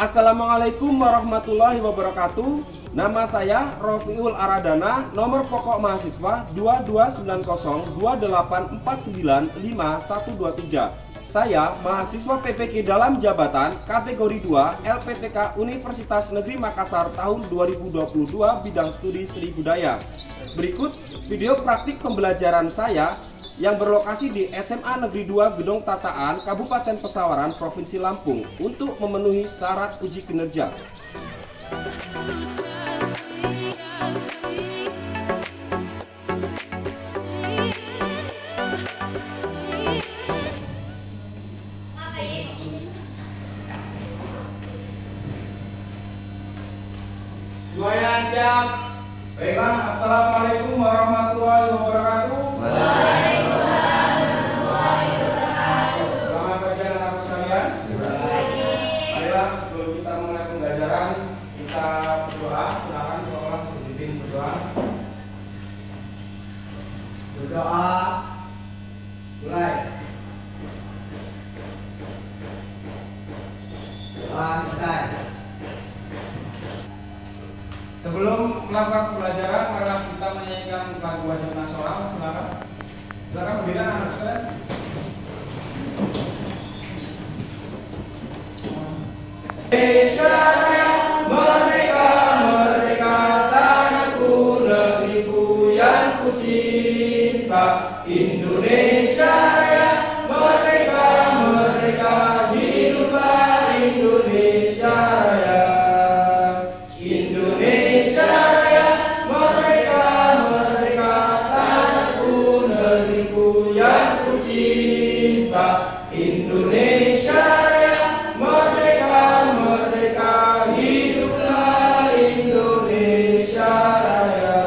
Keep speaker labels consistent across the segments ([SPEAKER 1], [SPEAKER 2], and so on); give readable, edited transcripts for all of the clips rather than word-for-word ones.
[SPEAKER 1] Assalamualaikum warahmatullahi wabarakatuh. Nama saya Rofiul Aradana, nomor pokok mahasiswa 229028495123. Saya mahasiswa PPK dalam jabatan kategori 2 LPTK Universitas Negeri Makassar tahun 2022 bidang studi Seni Budaya. Berikut video praktik pembelajaran saya yang berlokasi di SMA Negeri 2 Gedong Tataan, Kabupaten Pesawaran, Provinsi Lampung untuk memenuhi syarat uji kinerja.
[SPEAKER 2] Semuanya siap?
[SPEAKER 1] Baiklah, Assalamualaikum warahmatullahi wabarakatuh. Selamat pagi anak-anak sekalian. Marilah sebelum kita mulai pembelajaran, kita berdoa. Silakan ketua kelas dipimpin berdoa.
[SPEAKER 2] Berdoa. Mulai. Doa selesai.
[SPEAKER 1] Sebelum melakukan pembelajaran, marilah kita menyanyikan lagu wajib nasional. Silakan. Silakan berdiri anak sekalian. Indonesia Raya, merdeka, merdeka, tanahku, negeriku yang ku cinta. Indonesia Raya, merdeka, merdeka, hiduplah Indonesia Raya. Indonesia Raya, merdeka, merdeka, tanahku, negeriku yang ku cinta. Indonesia Raya, merdeka, merdeka, hiduplah Indonesia Raya.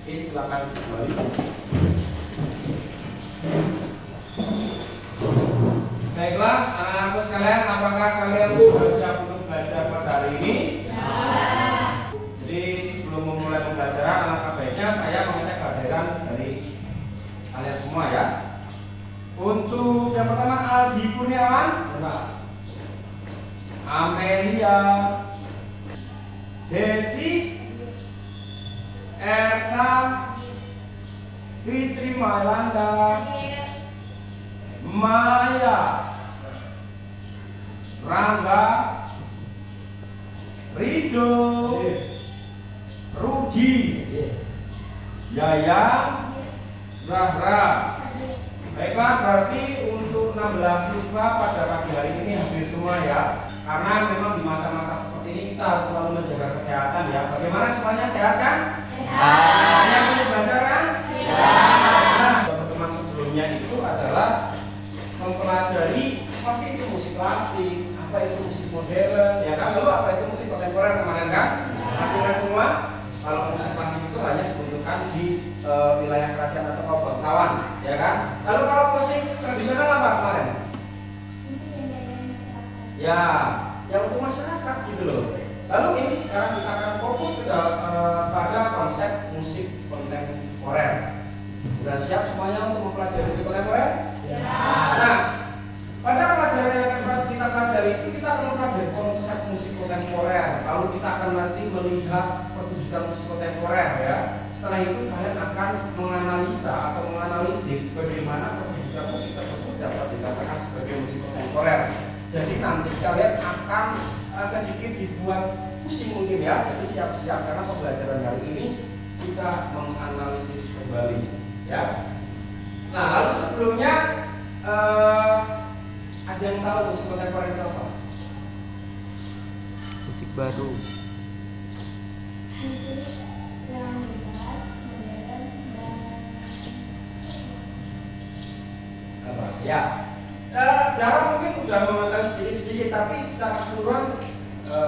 [SPEAKER 1] Oke, silakan kembali. Baiklah, anak-anakku sekalian, apakah kalian sudah siap untuk belajar pada hari ini? Jadi sebelum memulai pembelajaran, alangkah baiknya saya mengecek kehadiran dari kalian semua ya. Untuk yang pertama, Aldi Kurniawan, Amelia, Desi, Ersa, Fitri Mailanda, Maya, Rangga, Rido, Rudi, Yayang, Zahra. Baiklah, berarti untuk 16 siswa pada pagi hari ini hampir semua ya. Karena memang di masa-masa seperti ini kita harus selalu menjaga kesehatan ya. Bagaimana semuanya, sehat kan? Sehat. Siap untuk belajar kan? Siap. Nah, teman-teman sebelumnya itu adalah mempelajari apa sih itu musik klasik, apa itu musik modern, ya kan? Lalu apa itu musik kontemporer kemarin kan? Masih ingat semua? Kalau musik klasik itu hanya dibutuhkan di wilayah kerajaan atau bangsawan, ya kan? Lalu kalau musik tradisional apa kemarin? Ya, yang untuk masyarakat gitu loh. Lalu ini sekarang kita akan fokus pada konsep musik kontemporer. Sudah siap semuanya untuk mempelajari musik kontemporer? Ya. Nah, pada pelajaran yang akan kita pelajari itu kita akan mempelajari konsep musik kontemporer. Lalu kita akan nanti melihat pertunjukan musik kontemporer ya. Setelah itu kalian akan menganalisa atau menganalisis bagaimana pertunjukan musik tersebut dapat dikatakan sebagai musik kontemporer. Jadi nanti kalian akan sedikit dibuat pusing mungkin ya. Jadi siap-siap karena pembelajaran hari ini kita menganalisis kembali ya. Nah, lalu sebelumnya ada yang tahu musik kontemporer itu apa?
[SPEAKER 3] Musik baru.
[SPEAKER 4] Musik yang bebas, modern, dan
[SPEAKER 1] Apa? Ya. Jarang mungkin udah mengetahui sedikit-sedikit, tapi secara keseluruhan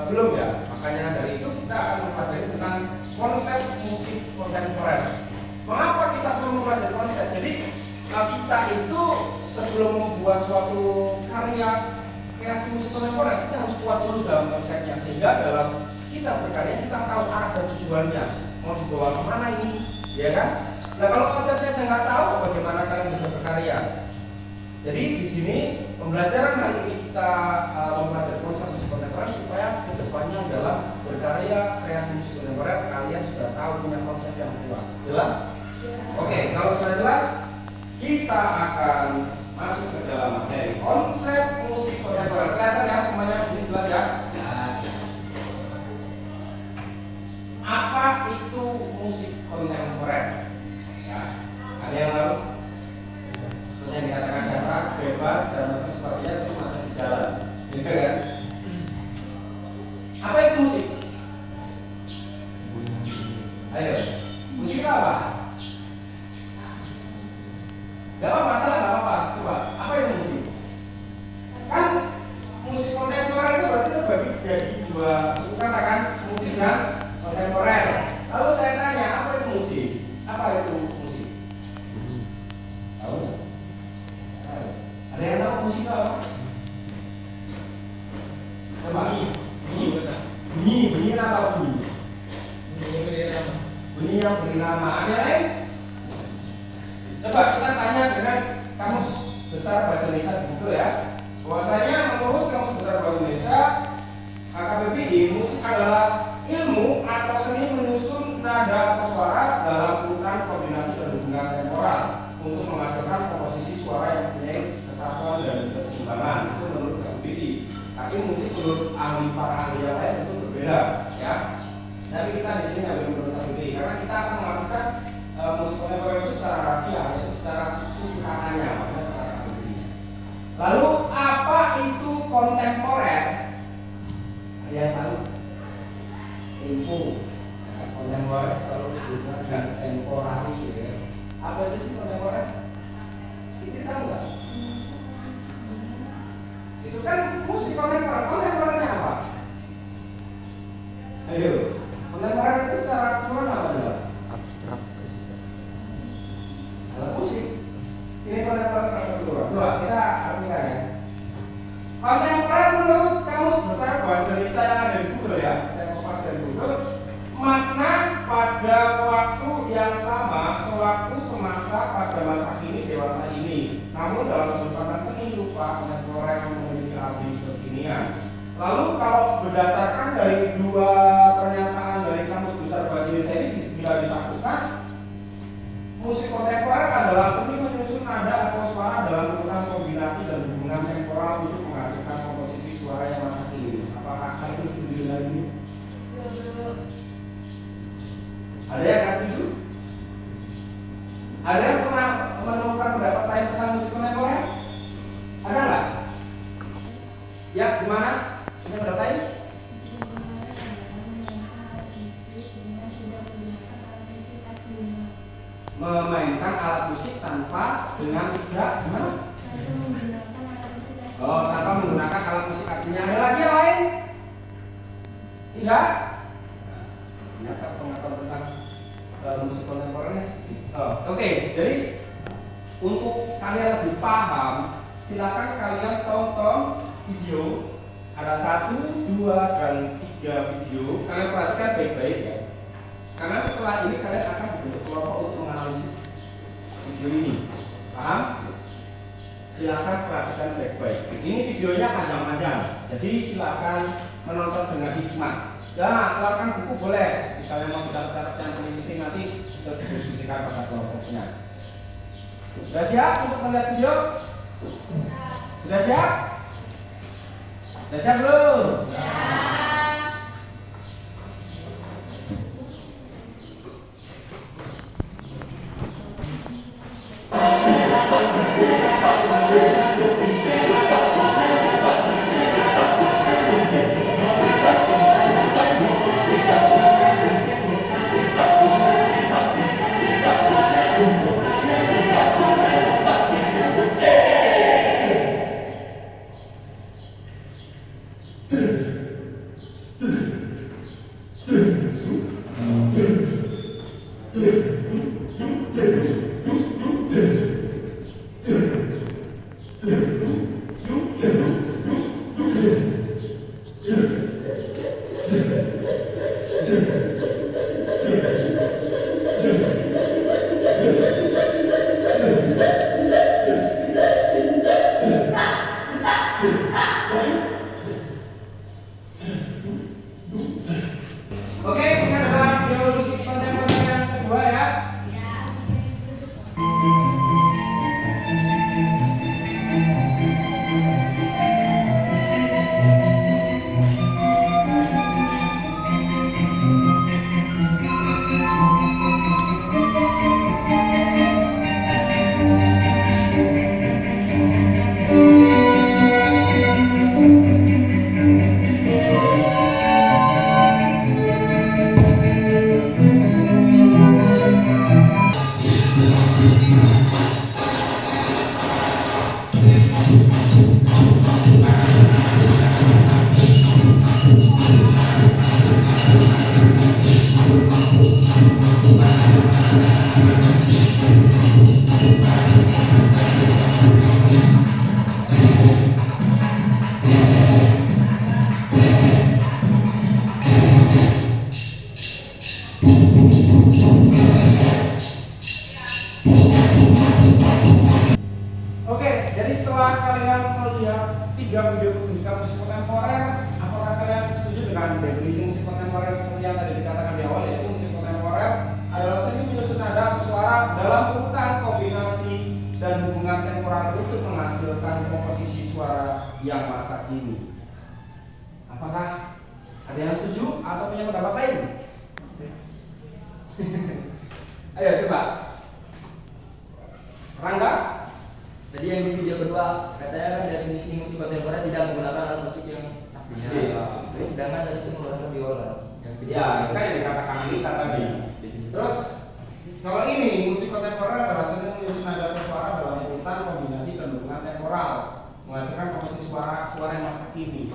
[SPEAKER 1] belum ya. Makanya dari itu kita akan mempelajari tentang konsep musik kontemporer. Mengapa kita perlu mempelajari konsep? Jadi kita itu sebelum membuat suatu karya kreasi musik kontemporer, kita harus kuat dulu dalam konsepnya, sehingga dalam kita berkarya kita tahu arah dan tujuannya, mau dibawa kemana ini, ya kan? Nah, kalau konsepnya aja nggak tahu, bagaimana kalian bisa berkarya? Jadi di sini pembelajaran hari ini kita mempelajari konsep musik kontemporer supaya kedepannya dalam berkarya kreasi musik kontemporer kalian sudah tahu punya konsep yang kuat. Jelas? Oke, kalau sudah jelas, kita akan masuk ke dalam materi konsep musik kontemporer. Kelihatan ya semuanya di sini jelas ya? Apa itu musik kontemporer? Ya, ada yang tahu? Yang dikatakan cara bebas dan macam sebagainya itu semacam di jalan, gitu kan? Apa itu musik? Ayo, musik apa? Gak apa-apa, salah gak apa-apa. Coba, apa itu musik? Kan musik kontemporer itu berarti terbagi jadi dua suku kata kan, musik dan kontemporer. Lalu saya tanya, apa itu musik? Apa itu musik? Tahu nggak? Ada yang tahu musik apa? Coba. Bunyi apa bunyi? Bunyi yang berirama. Ada yang lain? Coba kita tanya dengan Kamus Besar Bahasa Indonesia di Google ya. Bahwasanya menurut Kamus Besar Bahasa Indonesia KBBI, musik adalah ilmu atau seni menyusun nada atau suara dalam urutan kombinasi dan hubungan temporal untuk menghasilkan komposisi suara yang punya kesatuan dan keseimbangan. Itu menurut KBBI. Tapi musik menurut para ahli yang lain itu berbeda ya. Tapi kita di sini ambil menurut KBBI karena kita akan melakukan musik kontemporer itu secara harfiah, yaitu secara suku katanya, makanya secara KBBI. Lalu apa itu kontemporer? Ada yang tahu? Tempo. Ya, kontemporer selalu digunakan dengan temporari ya. Apa itu sih kontemporer? Itu tahu nggak? Itu kan musik kontemporer. Kontemporernya apa? Ayo, kontemporer itu secara keseluruhan apa juga?
[SPEAKER 3] Abstrak.
[SPEAKER 1] Alat musik. Ini kontemporer secara keseluruhan. Coba kita artikan ya. Kontemporer menurut Kamus Besar Bahasa Indonesia yang ada di Google ya. Saya kopas dari Google. Makna pada waktu yang sama, sewaktu semasa pada masa kini dewasa ini. Namun dalam sudut pandang seni rupa kontemporer memiliki arti kekinian. Lalu kalau berdasarkan dari dua pernyataan dari Kamus Besar Bahasa Indonesia ini bila disatukan, musik kontemporer adalah seni menyusun nada atau suara dalam urutan kombinasi dan hubungan temporal untuk menghasilkan komposisi suara yang masa kini. Apakah kalian setuju dengan ini? Ada yang nggak setuju? Ada yang pernah menemukan pendapat lain tentang musik kontemporer? Ada nggak? Ya, gimana? Ini pendapat lain? Memainkan alat musik tanpa dengan tidak gimana? Oh, tanpa menggunakan alat musik aslinya. Ada lagi yang lain? Tidak? Ternyata pengetahuan tentang musik kontemporernya seperti Oke, jadi untuk kalian lebih paham, silakan kalian tonton video. Ada 1, 2, dan 3 video. Kalian perhatikan baik-baik ya. Karena setelah ini kalian akan dibentuk kelompok untuk menganalisis video ini. Paham? Silakan perhatikan baik-baik. Ini videonya panjang-panjang. Jadi silakan menonton dengan hikmat. Ya, keluarkan buku boleh. Misalnya mau bicara-bicara yang peneliti nanti terus didiskusikan pada kelompoknya. Sudah siap untuk melihat video? Sudah siap? Sudah siap belum? video musik kontemporer yang kedua ya. Oke, jadi setelah kalian melihat 3 video pertunjukan musik kontemporer, apakah kalian setuju dengan definisi musik kontemporer seperti yang tadi dikatakan di awal, yaitu musik kontemporer adalah seni menyusun nada atau suara dalam urutan kombinasi dan hubungan temporal untuk menghasilkan komposisi suara yang masa kini. Apakah ada yang setuju atau punya pendapat lain? Ayo coba. Rangga?
[SPEAKER 3] Tadi yang di video kedua katanya kan definisi musik kontemporer tidak menggunakan alat musik yang aslinya.
[SPEAKER 1] Iya.
[SPEAKER 3] Terus sedangkan tadi itu menggunakan biola. Yang
[SPEAKER 1] Ya, itu kan yang dikatakan Anita tadi. Terus kalau ini musik kontemporer adalah seni menyusun nada atau suara dalam urutan kombinasi dan hubungan temporal menghasilkan komposisi suara yang masa kini.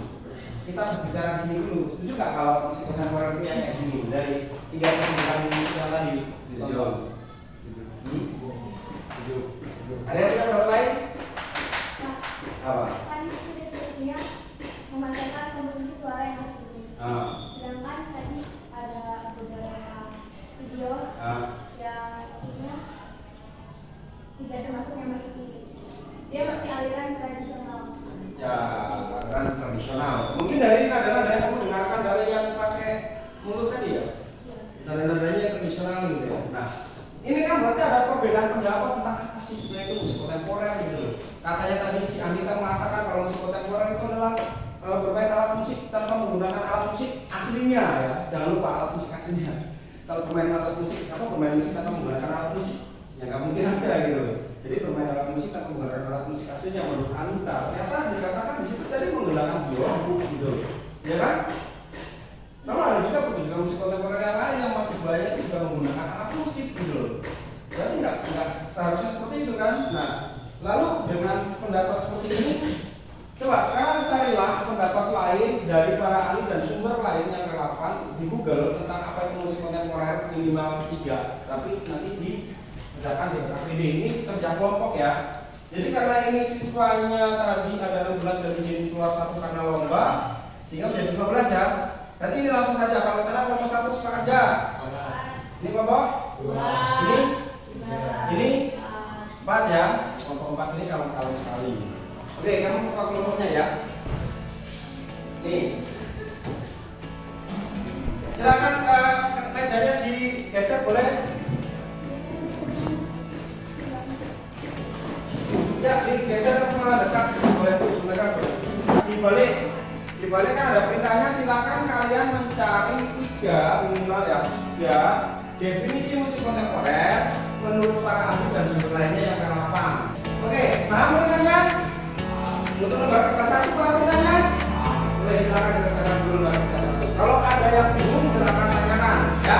[SPEAKER 1] Kita bicara di sini dulu. Setuju nggak kalau musik kontemporer itu yang kayak gini dari 3 pertunjukan musik yang tadi?
[SPEAKER 3] Setuju.
[SPEAKER 1] Ada yang punya pendapat lain? Apa?
[SPEAKER 4] Kan itu definisinya memasukkan komposisi suara yang asli. Sedangkan tadi ada beberapa video yang maksudnya tidak termasuk yang masih tinggi. Dia masih aliran tradisional.
[SPEAKER 1] Ya, aliran tradisional. Mungkin dari nada-nada yang kamu dengarkan dari yang pakai mulut tadi ya? Nada-nadanya yang tradisional gitu ya. Nah, ini kan berarti ada perbedaan pendapat tentang apa sih sebenarnya itu musik kontemporer gitu loh. Katanya tadi si Anita mengatakan kalau musik kontemporer itu adalah bermain alat musik tanpa menggunakan alat musik aslinya ya. Jangan lupa alat musik aslinya. Kalau bermain alat musik, bermain musik tanpa menggunakan alat musik, ya nggak mungkin ada gitu loh. Jadi bermain alat musik tanpa menggunakan alat musik aslinya menurut Anita. Ternyata dikatakan di situ tadi menggunakan biola gitu, ya kan? Lalu ada juga pertunjukan musik kontemporer yang lain yang masih banyak itu juga menggunakan alat musik gitu loh. Berarti nggak seharusnya seperti itu kan? Nah, lalu dengan pendapat seperti ini, coba sekarang carilah pendapat lain dari para ahli dan sumber lain yang relevan di Google tentang apa itu musik kontemporer minimal 3. Tapi nanti dikerjakan di KPD ini kerja kelompok ya. Jadi karena ini siswanya tadi ada 16 dan izin keluar 1 karena lomba, sehingga menjadi 15 ya. Nanti ini langsung saja, kalau sana kelompok 1 sepakat aja. Ini kelompok? Ini 4 ya. Kelompok 4 ini kalau sekali. Oke, kamu buka kelompoknya ya. Nih. Silakan mejanya digeser boleh? Ya, digeser ke dekat boleh silakan. Dibalik kan ada perintahnya, silakan kalian mencari 3 minimal ya 3 definisi musik kontemporer menurut para ahli dan sumber lainnya yang relevan. Oke, paham pertanyaannya? Untuk lembar kertas 1 paham pertanyaannya? Oke, silakan dikerjakan dulu lembar kertas 1. Kalau ada yang bingung silakan tanyakan ya.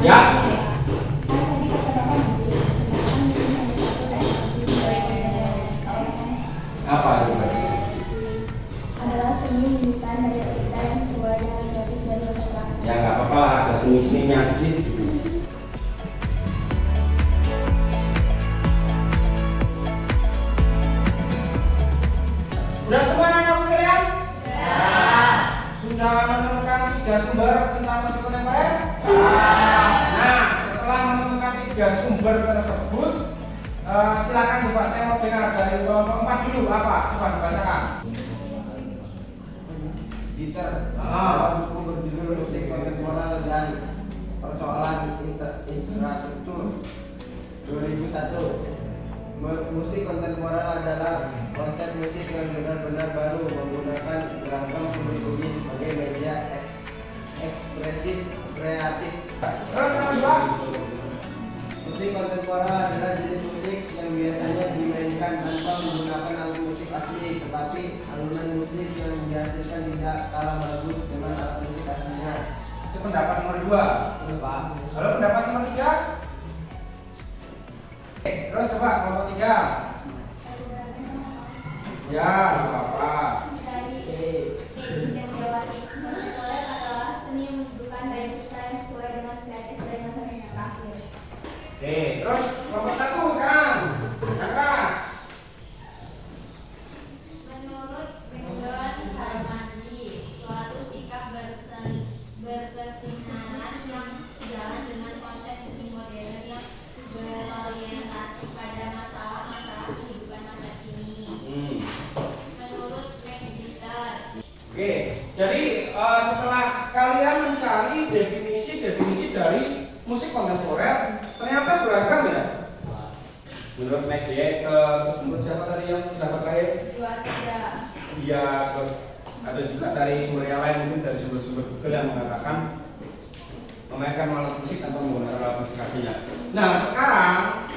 [SPEAKER 1] Ya.
[SPEAKER 4] Tadi kata Bapak musik, sedangkan musik hanya satu dan sesuai dengan
[SPEAKER 1] Apa itu tadi?
[SPEAKER 4] adalah seni menunjukkan dari kita yang sesuai dengan kreatif dari keterangan.
[SPEAKER 1] Ya nggak apa-apa lah, ada seni-seninya dikit. Udah semua anak sekalian? Sudah menemukan 3 sumber tentang musik kontemporer? Nah, setelah menemukan 3 sumber tersebut, silakan coba saya mau dengar dari kelompok 4 dulu apa? Coba dibacakan.
[SPEAKER 2] Gitar.
[SPEAKER 1] Ah.
[SPEAKER 2] Buku berjudul Musik Kontemporer dan Persoalan Infrastruktur 2001. Musik kontemporer adalah konsep musik yang benar-benar baru, menggunakan beragam sumber bunyi sebagai media ekspresif kreatif.
[SPEAKER 1] Terus yang kedua,
[SPEAKER 2] Musik kontemporer adalah jenis musik yang biasanya dimainkan tanpa menggunakan alat musik asli, tetapi alunan musik yang dihasilkan tidak kalah bagus dengan alat musik aslinya.
[SPEAKER 1] itu pendapat nomor 2. Lalu pendapat nomor 3. Terus coba kelompok 3. Ya, nggak apa-apa.
[SPEAKER 4] Dari Indonesia Jawa kontemporer adalah seni yang menunjukkan daya cipta yang sesuai dengan kreatif dari masa yang terakhir.
[SPEAKER 1] Oke, terus kelompok 1 sekarang. Yang keras.
[SPEAKER 5] Menurut Brandon Harmandi, suatu sikap berkesinambungan yang sejalan dengan konsep seni modern yang berorientasi pada masalah-masalah kehidupan masa kini. Menurut Peter,
[SPEAKER 1] Oke, jadi setelah kalian mencari definisi dari musik kontemporer, ternyata beragam ya. Menurut McDade, terus menurut siapa tadi yang sudah terkait?
[SPEAKER 5] 23.
[SPEAKER 1] Iya, terus ada juga dari sumber yang lain, mungkin dari sumber-sumber Google yang mengatakan memainkan alat musik atau menggunakan alat musik aslinya. Nah sekarang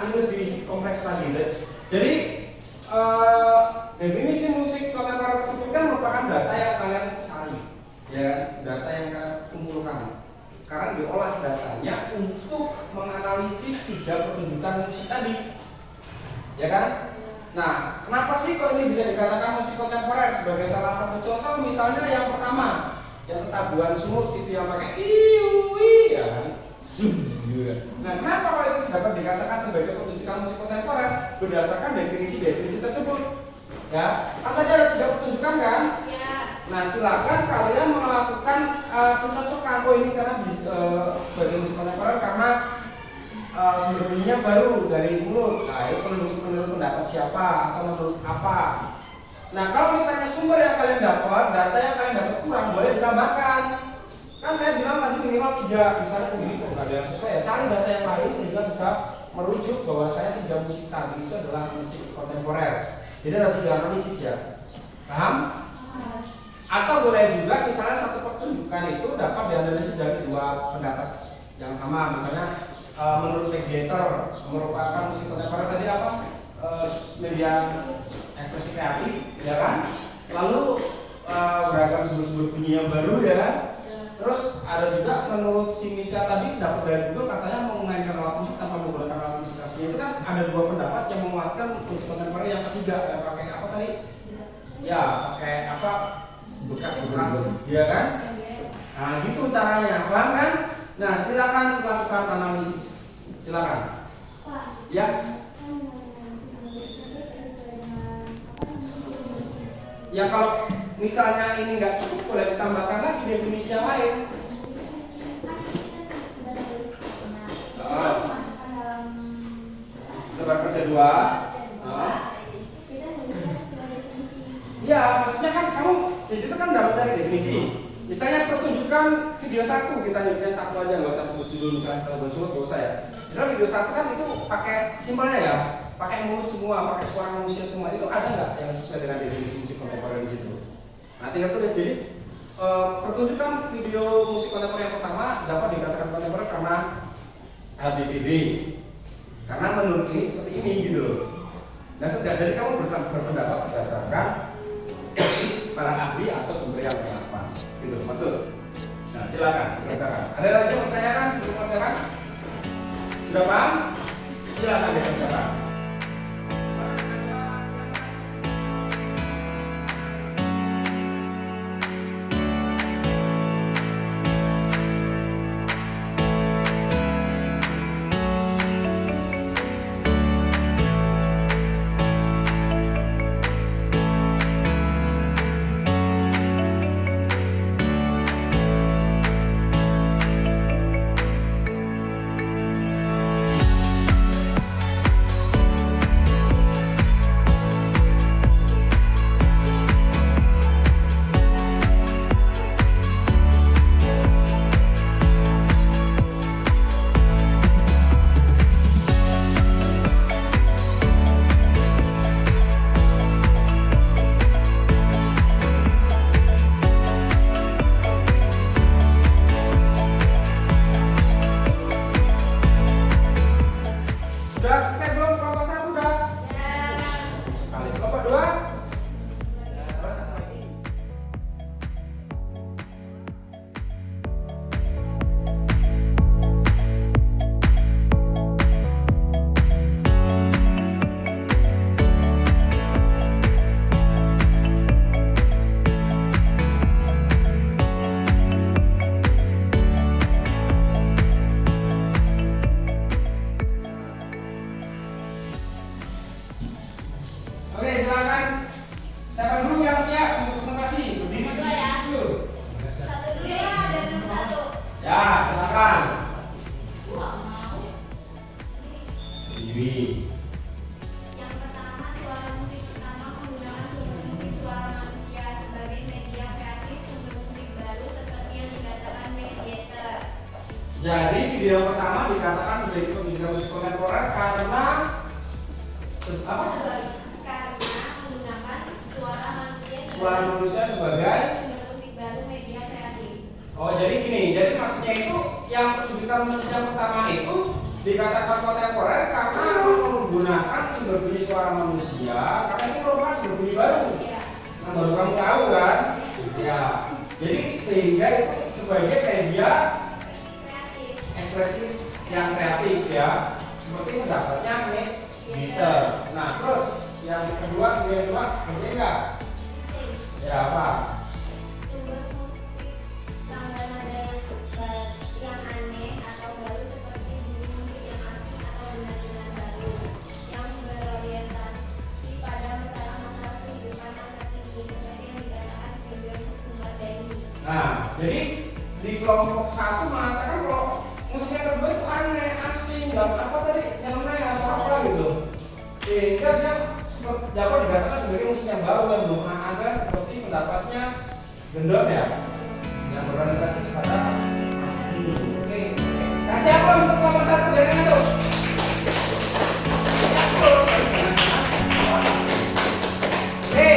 [SPEAKER 1] ini lebih kompleks lagi. Jadi definisi musik kontemporer tersebut kan merupakan data yang kalian cari, ya, data yang kalian kumpulkan. Sekarang diolah datanya untuk menganalisis 3 pertunjukan musik tadi, ya kan? Nah, kenapa sih kok ini bisa dikatakan musik kontemporer? Sebagai salah satu contoh, misalnya yang pertama, yang tabuhan semut itu yang pakai iwi, ya kan? Nah, kenapa kalau itu dapat dikatakan sebagai pertunjukan musik kontemporer? Berdasarkan definisi-definisi tersebut. Ya, kan tadi ada 3 pertunjukan kan?
[SPEAKER 5] Ya.
[SPEAKER 1] Nah, silakan kalian melakukan pencocokan. Oh, ini karena sebagai musik kontemporer karena sumber bunyinya baru dari mulut. Nah, itu menurut pendapat siapa atau menurut apa? Nah, kalau misalnya sumber yang kalian dapat, data yang kalian dapat kurang, boleh ditambahkan. Kan saya bilang tadi minimal 3, misalnya begini kok nggak ada yang sesuai ya, cari data yang lain sehingga bisa merujuk bahwa saya 3 musik tadi itu adalah musik kontemporer. Jadi ada 3 analisis ya, paham? Atau boleh juga misalnya satu pertunjukan itu dapat dianalisis dari 2 pendapat yang sama. Misalnya menurut Mediator merupakan musik kontemporer tadi apa? Media ekspresi kreatif, ya kan? Lalu beragam sumber-sumber bunyi yang baru, ya kan? Terus ada juga menurut si Mika tadi dapat dari Google katanya memainkan alat musik tanpa menggunakan alat musik aslinya. Itu kan ada 2 pendapat yang menguatkan musik kontemporer yang ketiga, pakai apa tadi? Ya, pakai apa? Bekas-bekas, ya kan? Nah, gitu caranya, paham kan? Nah, silakan lakukan analisis. Silakan.
[SPEAKER 4] Pak,
[SPEAKER 1] Ya. Ya kalau misalnya ini nggak cukup, boleh ditambahkan lagi definisi yang lain. Lebar kerja 2. Ya, maksudnya kan kamu di situ kan dapat cari definisi. Misalnya pertunjukan video 1, kita nyebutnya 1 aja, nggak usah sebut judul, misalnya kalau bersebut nggak usah ya. Misalnya video 1 kan itu pakai simpelnya ya, pakai mulut semua, pakai suara manusia semua. Itu ada nggak yang sesuai dengan definisi musik kontemporer di situ? Nah, tinggal tulis. Jadi pertunjukan video musik kontemporer yang pertama dapat dikatakan kontemporer karena ABCD. Karena menurut ini seperti ini gitu loh. Nah, sudah, jadi kamu berpendapat berdasarkan para ahli atau sumber yang berapa gitu maksud. Nah, silakan dibacakan. Ada lagi yang pertanyaan sebelum membacakan? Sudah paham? Silakan dibacakan. Sudah selesai belum kelompok 1 udah? Sekali. Kelompok 2? Terus satu lagi. Oke, silakan. Siapa dulu yang siap untuk presentasi? Berdiri
[SPEAKER 5] Satu ya.
[SPEAKER 1] dulu.
[SPEAKER 5] Satu dulu ya, ada nomor satu.
[SPEAKER 1] Ya, silakan.
[SPEAKER 5] Wah, mau.
[SPEAKER 1] Berdiri.
[SPEAKER 5] Yang pertama, suara musik pertama menggunakan sumber musik suara manusia sebagai media kreatif sumber musik baru seperti yang dikatakan mediator.
[SPEAKER 1] Jadi video yang pertama dikatakan sebagai pembicara musik kontemporer karena apa?
[SPEAKER 5] Karena menggunakan
[SPEAKER 1] Suara manusia sebagai
[SPEAKER 5] sumber musik baru media kreatif.
[SPEAKER 1] Oh, jadi gini, jadi maksudnya itu yang pertunjukan musik yang pertama itu dikatakan kontemporer karena menggunakan sumber bunyi suara manusia karena itu merupakan sumber bunyi baru.
[SPEAKER 5] Ya.
[SPEAKER 1] Yang baru kamu tahu kan? Ya. Jadi sehingga itu sebagai media
[SPEAKER 5] Kreatif.
[SPEAKER 1] ekspresif yang kreatif ya. Seperti pendapatnya Meter. Nah, terus yang kedua, penting nggak? Ya apa?
[SPEAKER 5] Sumber musik tambah nada yang aneh atau baru seperti bunyi musik yang asing atau benar-benar baru yang berorientasi pada masalah-masalah kehidupan masa kini seperti yang dikatakan video sumber Dani.
[SPEAKER 1] Nah, jadi di kelompok 1 mengatakan kalau musik yang kedua itu aneh, asing, dan apa tadi nyeleneh atau apa gitu. Sehingga dia dapat dikatakan sebagai musik yang baru yang belum pernah ada seperti pendapatnya Gendon ya, yang berorientasi pada masa kini. Oke, kasih apa untuk kelompok 1 jaringan itu? Oke,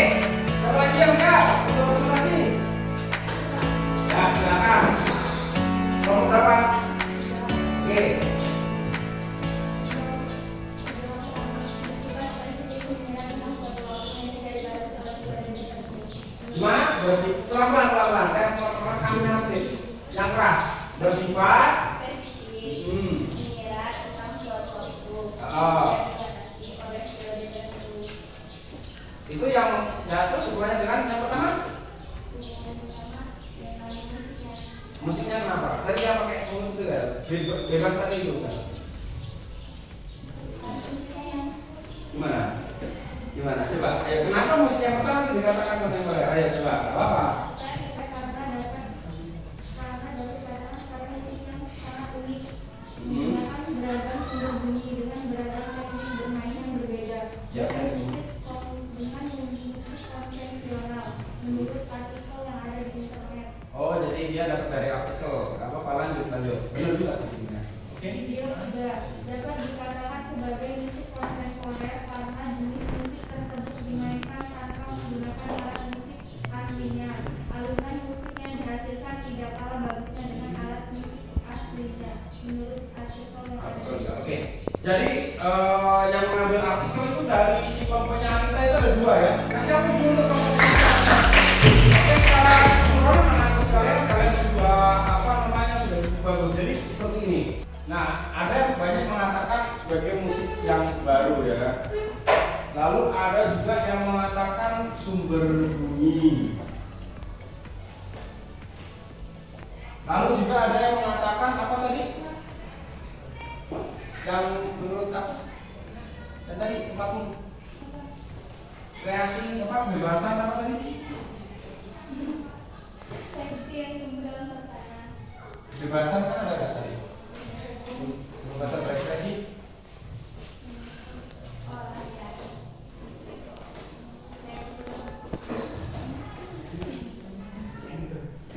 [SPEAKER 1] satu lagi yang siap untuk presentasi. Ya, silakan. Kelompok berapa? Oke. Gimana? Pelan-pelan. Saya mau rekamnya sedikit. Yang keras. Bersifat.
[SPEAKER 5] Spesifik, mengira tentang suatu
[SPEAKER 1] Oh.
[SPEAKER 5] dibatasi oleh periode tertentu.
[SPEAKER 1] Itu yang ya itu sebenarnya dengan yang pertama
[SPEAKER 5] Yang pertama dengan musiknya.
[SPEAKER 1] musiknya kenapa? Tadi yang pakai itu ya bebas tadi itu kan?
[SPEAKER 5] Musiknya yang
[SPEAKER 1] Gimana? Coba. Ayo kenapa musik yang pertama itu dikatakan kontemporer? Ayo coba. Apa?
[SPEAKER 5] karena dapat karena musik yang sangat unik
[SPEAKER 1] Hmm.
[SPEAKER 5] menggunakan beragam sumber bunyi dengan beragam teknik bermain yang berbeda.
[SPEAKER 1] Ya.
[SPEAKER 5] Dengan musik konvensional menurut artikel yang ada di internet.
[SPEAKER 1] Oh, jadi dia dapat dari artikel. Gak apa-apa, lanjut. Benar juga sih sebenarnya. Oke.
[SPEAKER 5] Video juga dapat dikatakan sebagai musik kontemporer karena jenis musik tersebut dimainkan tanpa menggunakan alat musik aslinya. Alunan musik yang dihasilkan tidak kalah bagusnya dengan alat musik aslinya menurut artikel yang ada.
[SPEAKER 1] Artikel juga. Oke. Jadi yang mengambil artikel itu dari si kelompoknya kita itu ada 2 ya. Kasih aku dulu untuk kelompoknya. Oke, sekarang semua anak-anak sekalian kalian sudah apa ini. Nah, ada yang banyak mengatakan sebagai musik yang baru ya. Lalu ada juga yang mengatakan sumber bunyi. Lalu juga ada yang mengatakan apa tadi? Yang menurut apa? Dan tadi tempatmu kreasi apa? Kebebasan apa tadi?
[SPEAKER 4] Prediksi yang tumbuh dalam tatanan.
[SPEAKER 1] Kebebasan kan ada nggak tadi? Kebebasan berekspresi.
[SPEAKER 4] Oh iya.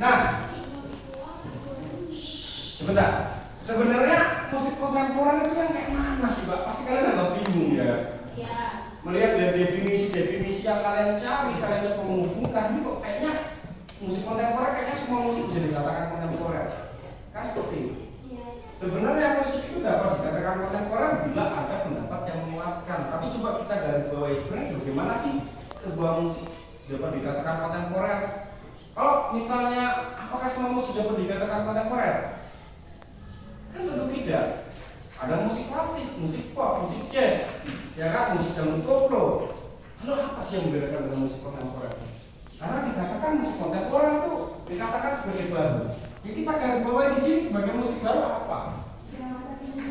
[SPEAKER 1] Nah, sebentar. Sebenarnya musik kontemporer itu yang kayak mana sih, Pak? Pasti kalian agak bingung ya.
[SPEAKER 4] Iya.
[SPEAKER 1] Melihat dari definisi-definisi yang kalian cari, kalian coba menghubungkan, ini kok kayaknya musik kontemporer kayaknya semua musik bisa dikatakan kontemporer. Kan seperti itu.
[SPEAKER 4] Iya.
[SPEAKER 1] Sebenarnya musik itu dapat dikatakan kontemporer bila ada pendapat yang menguatkan. Tapi coba kita garis bawahi sebenarnya bagaimana sih sebuah musik dapat dikatakan kontemporer? Kalau misalnya apakah semua musik dapat dikatakan kontemporer? Kan tentu tidak. Ada musik klasik, musik pop, musik jazz, ya kan, musik dangdut koplo. Lalu apa sih yang membedakan dengan musik kontemporer? Karena dikatakan musik kontemporer itu dikatakan sebagai baru. Ya kita garis bawahi di sini sebagai musik baru apa?
[SPEAKER 4] Yang masa kini.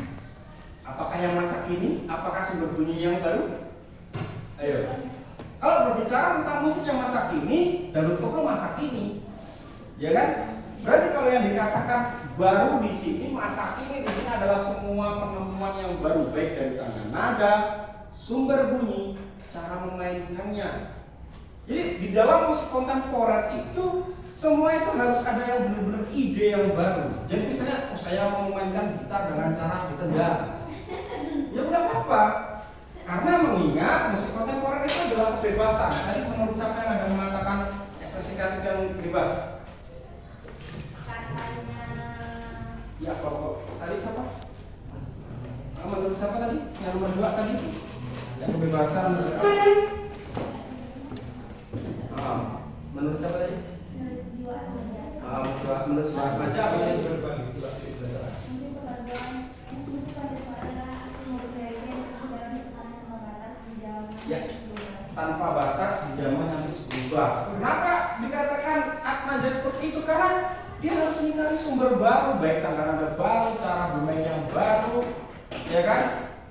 [SPEAKER 1] Apakah yang masa kini? Apakah sumber bunyi yang baru? Ayo. Kalau berbicara tentang musik yang masa kini, dangdut koplo masa kini, ya kan? Berarti kalau yang dikatakan baru di sini, masa kini di sini adalah semua penemuan yang baru, baik dari tangga nada, sumber bunyi, cara memainkannya. Jadi di dalam musik kontemporer itu semua itu harus ada yang benar-benar ide yang baru. Jadi misalnya, saya mau memainkan gitar dengan cara ditendang, ya udah apa-apa. Karena mengingat musik kontemporer itu adalah kebebasan. Tadi menurut siapa yang ada mengatakan ekspresi kreatif yang bebas? Ya, kalau tadi siapa? Menurut siapa tadi? Yang nomor 2 tadi? Yang kebebasan menurut apa? Menurut siapa tadi? Menurut siapa? Baca apa yang berbagi?
[SPEAKER 4] Mungkin pekerjaan musik kontemporer adalah aksi mobilisasi yang dalam tekanan tanpa batas di dalam
[SPEAKER 1] Ya, tanpa batas di zaman yang terus berubah. Kenapa dikatakan aja seperti itu? Karena dia harus mencari sumber baru, baik tangga nada baru, cara bermain yang baru, ya kan?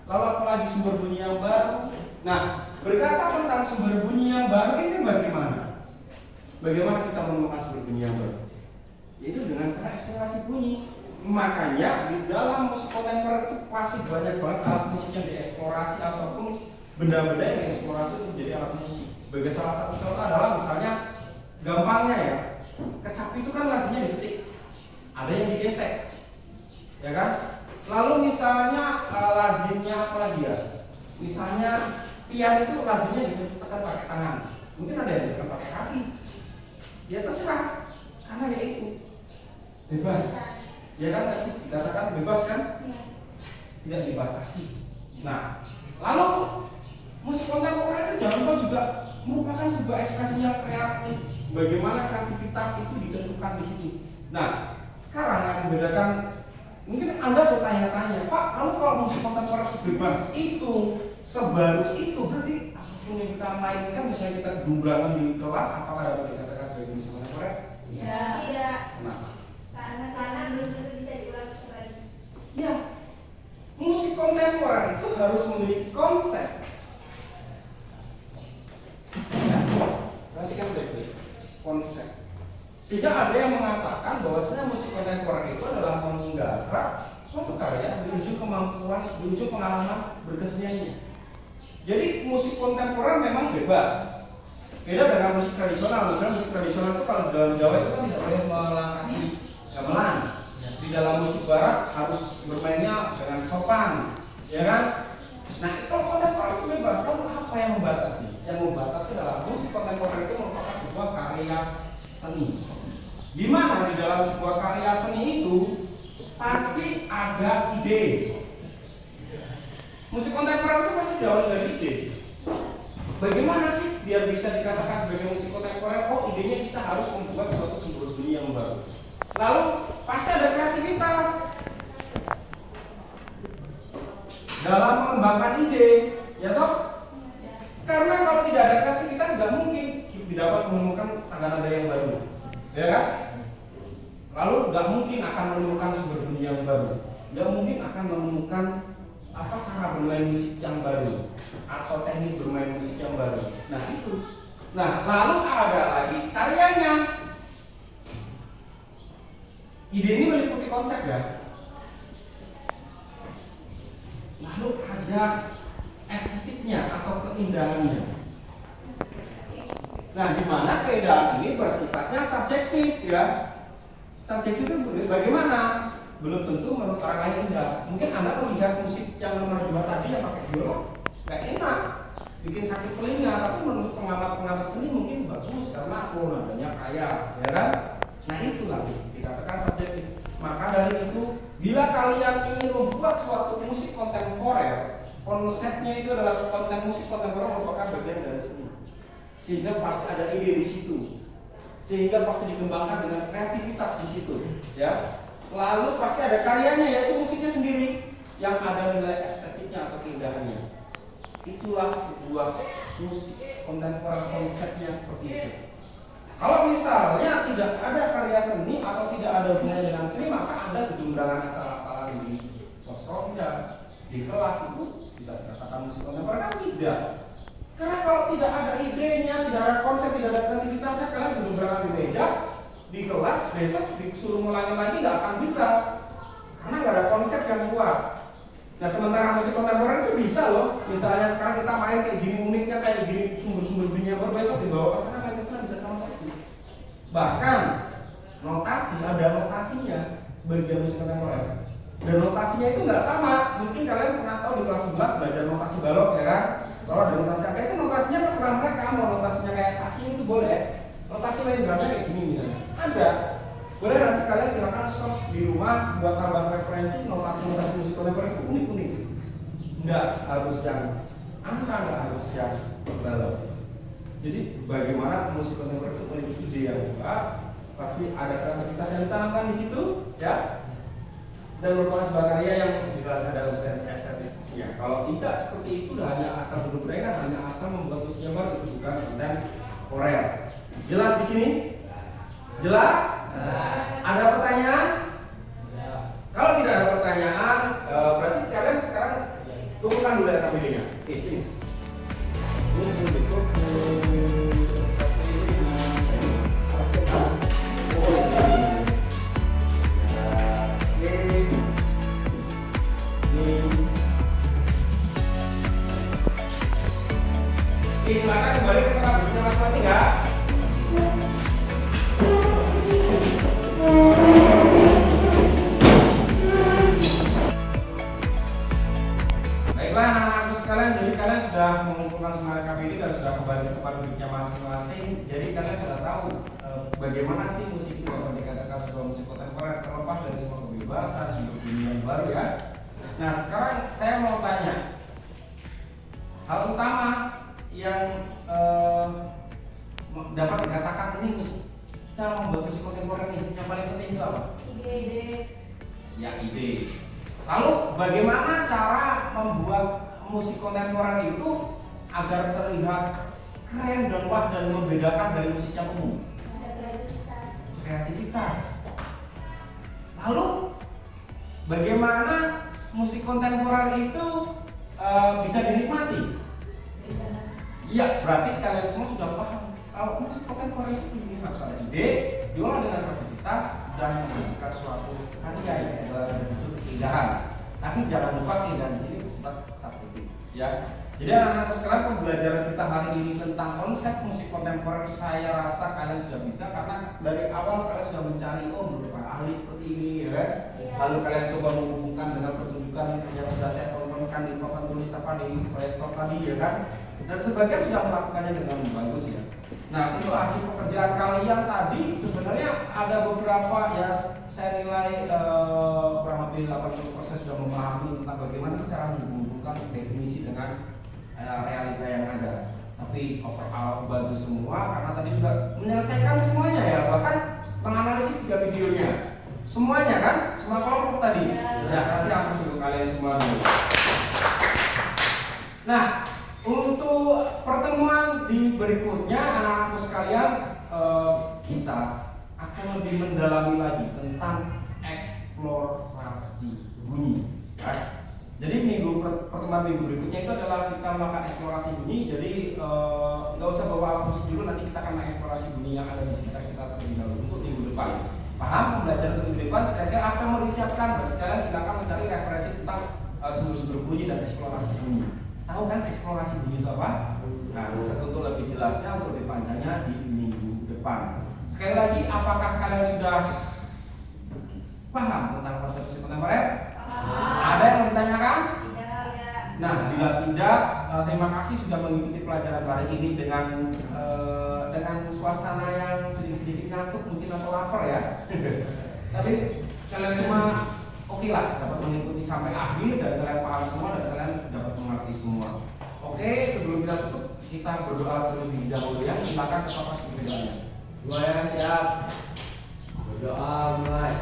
[SPEAKER 1] Lalu apalagi sumber bunyi yang baru. Nah, berkata tentang sumber bunyi yang baru ini bagaimana? Bagaimana kita menemukan sumber bunyi yang baru? Yaitu dengan cara eksplorasi bunyi. Makanya di dalam musik kontemporer itu pasti banyak banget alat musik yang dieksplorasi ataupun benda-benda yang dieksplorasi untuk menjadi alat musik. Sebagai salah satu contoh adalah misalnya gampangnya ya, kecapi itu kan lazinya diketik, ada yang digesek, ya kan? Lalu misalnya lazimnya apa lagi ya? Misalnya pian itu lazimnya ditekan pakai tangan, mungkin ada yang ditekan pakai kaki. Ya terserah, karena ya itu bebas, ya kan? Tadi dikatakan bebas kan? Tidak dibatasi. Nah, lalu musik kontemporer itu jangan lupa juga merupakan sebuah ekspresi yang kreatif. Bagaimana kreativitas itu ditentukan di situ. Nah, sekarang yang membedakan, mungkin Anda bertanya-tanya, Pak, lalu kalau musik kontemporer sebebas itu, sebaru itu, berarti apapun yang kita mainkan, misalnya kita gumbalan di kelas, apakah dapat dikatakan sebagai musik kontemporer?
[SPEAKER 4] Ya.
[SPEAKER 5] Tidak.
[SPEAKER 1] Kenapa?
[SPEAKER 5] Karena belum tentu bisa diulang kembali.
[SPEAKER 1] Ya, musik kontemporer itu harus memiliki konsep. Ya, perhatikan baik-baik. Konsep. Sehingga ada yang mengatakan bahwasanya musik kontemporer itu adalah menggarap suatu karya menuju kemampuan, menuju pengalaman berkeseniannya. Jadi musik kontemporer memang bebas. Beda dengan musik tradisional. Misalnya musik tradisional itu kalau di dalam Jawa itu kan tidak boleh melangkahi gamelan. Di dalam musik barat harus bermainnya dengan sopan, ya kan? Nah, kalau kontemporer itu bebas, lalu apa yang membatasi? Yang membatasi adalah musik kontemporer itu merupakan sebuah karya seni. Di mana di dalam sebuah karya seni itu pasti ada ide. Musik kontemporer itu pasti jauh dari ide. Bagaimana sih biar bisa dikatakan sebagai musik kontemporer? Oh, idenya kita harus membuat suatu sumber bunyi yang baru. Lalu pasti ada kreativitas. dalam mengembangkan ide, ya toh? Karena kalau tidak ada kreativitas nggak mungkin dapat menemukan tangga nada yang baru, ya kan? Lalu nggak mungkin akan menemukan sumber bunyi yang baru, nggak mungkin akan menemukan apa cara bermain musik yang baru atau teknik bermain musik yang baru. Nah itu. Nah lalu ada lagi karyanya. Ide ini meliputi konsep ya. Lalu ada estetiknya atau keindahannya. Nah, di mana keindahan ini bersifatnya subjektif ya. Subjektif itu bagaimana? Belum tentu menurut orang lain indah. Mungkin Anda melihat musik yang nomor 2 tadi yang pakai biola nggak enak, bikin sakit telinga, tapi menurut pengamat seni mungkin bagus karena nadanya kaya, ya kan? Nah itulah dikatakan subjektif. Maka dari itu, bila kalian ingin membuat suatu musik kontemporer, konsepnya itu adalah musik kontemporer merupakan bagian dari seni. Sehingga pasti ada ide di situ, sehingga pasti dikembangkan dengan kreativitas di situ, ya. Lalu pasti ada karyanya, yaitu musiknya sendiri yang ada nilai estetiknya atau keindahannya. Itulah sebuah musik kontemporer, konsepnya seperti itu. Kalau misalnya tidak ada karya seni atau tidak ada hubungannya dengan seni, maka Anda kejumlangan asal-asalan di pos ronda, di kelas itu bisa dikatakan musik kontemporer kan tidak. Karena kalau tidak ada idenya, tidak ada konsep, tidak ada kreativitasnya, kalian kejumlangan di meja, di kelas, besok disuruh ngulangin lagi nggak akan bisa. Karena nggak ada konsep yang kuat. Nah sementara musik kontemporer itu bisa loh. Misalnya sekarang kita main kayak gini, uniknya kayak gini, sumber-sumber bunyinya baru, besok dibawa ke sana, bisa sama persis. Bahkan notasi, ada notasinya sebagian musik kontemporer. Dan notasinya itu nggak sama. Mungkin kalian pernah tahu di kelas 11 belajar notasi balok ya kan? Kalau ada notasi apa itu notasinya terserah mereka. Mau notasinya kayak kaki itu boleh. Notasi lain berarti kayak gini misalnya. Ada. Boleh nanti kalian silakan search di rumah buat tambahan referensi notasi-notasi musik kontemporer itu unik-unik. Nggak harus yang angka, nggak harus yang balok. Jadi bagaimana musik kontemporer itu memiliki ide yang kuat, pasti ada kreativitas yang ditanamkan di situ, ya. Dan merupakan sebuah karya yang juga ada unsur estetisnya. Kalau tidak seperti itu, hanya asal duduk mereka, hanya asal membuat musik yang baru, itu bukan kontemporer. Jelas di sini? Jelas? Ada pertanyaan? Kalau tidak ada pertanyaan, berarti kalian sekarang tunggukan dulu ya videonya. Oke, sini. Silakan kembali ke tempat duduknya masing-masing ya. Baiklah anak-anakku sekalian, jadi kalian sudah mengumpulkan semangat KBD dan sudah kembali ke tempat duduknya masing-masing. Jadi kalian sudah tahu bagaimana sih musik itu kalau dikatakan sebuah musik kontemporer terlepas dari semua kebebasan, sumber bunyi yang baru ya. Nah sekarang saya mau tanya hal utama yang dapat dikatakan ini musik kita membuat musik kontemporer ini yang paling penting itu apa?
[SPEAKER 5] Ide.
[SPEAKER 1] Ya ide. Lalu bagaimana cara membuat musik kontemporer itu agar terlihat keren dan wah dan membedakan dari musik yang umum? Kreativitas. Lalu bagaimana musik kontemporer itu bisa dinikmati? Iya, berarti kalian semua sudah paham kalau musik kontemporer itu ini harus ada ide, diolah dengan kreativitas dan menghasilkan suatu karya yang berunsur keindahan. Tapi jangan lupa keindahan di sini bersifat subjektif, ya. Jadi anak-anak sekalian pembelajaran kita hari ini tentang konsep musik kontemporer saya rasa kalian sudah bisa karena dari awal kalian sudah mencari beberapa ahli seperti ini, ya kan? Lalu kalian coba menghubungkan dengan pertunjukan yang sudah saya tontonkan di papan tulis di proyektor tadi, ya kan? Dan sebagian sudah melakukannya dengan bagus ya. Nah untuk hasil pekerjaan kalian tadi sebenarnya ada beberapa ya saya nilai kurang lebih 80% sudah memahami tentang bagaimana cara menghubungkan definisi dengan realita yang ada. Tapi overall bagus semua karena tadi sudah menyelesaikan semuanya ya, bahkan menganalisis 3 videonya semuanya kan, semua kelompok tadi. Ya kasih aplaus untuk kalian semua dulu. Nah, untuk pertemuan di berikutnya anak-anakku sekalian, kita akan lebih mendalami lagi tentang eksplorasi bunyi. Ya. Jadi pertemuan minggu berikutnya itu adalah kita melakukan eksplorasi bunyi. Jadi nggak usah bawa alat musik dulu, nanti kita akan mengeksplorasi bunyi yang ada di sekitar kita terlebih dahulu untuk minggu depan. Paham pembelajaran minggu depan? Kira-kira apa yang mau disiapkan? Berarti kalian silakan mencari referensi tentang sumber-sumber bunyi dan eksplorasi bunyi. Tahu kan eksplorasi bunyi itu apa? Nah, untuk lebih jelasnya, untuk lebih panjangnya di minggu depan. Sekali lagi, apakah kalian sudah paham tentang konsep musik kontemporer? Ada yang mau ditanyakan?
[SPEAKER 5] Tidak.
[SPEAKER 1] Nah, bila tidak, terima kasih sudah mengikuti pelajaran hari ini dengan suasana yang sedikit ngantuk mungkin atau lapar ya. Tapi kalian semua oke lah, dapat mengikuti sampai akhir dan kalian paham semua dan kalian dapat mengerti semua. Oke, sebelum kita tutup, kita berdoa terlebih dahulu ya. Silakan ke Bapak berdoanya.
[SPEAKER 2] Gua ya siap. Berdoa mulai.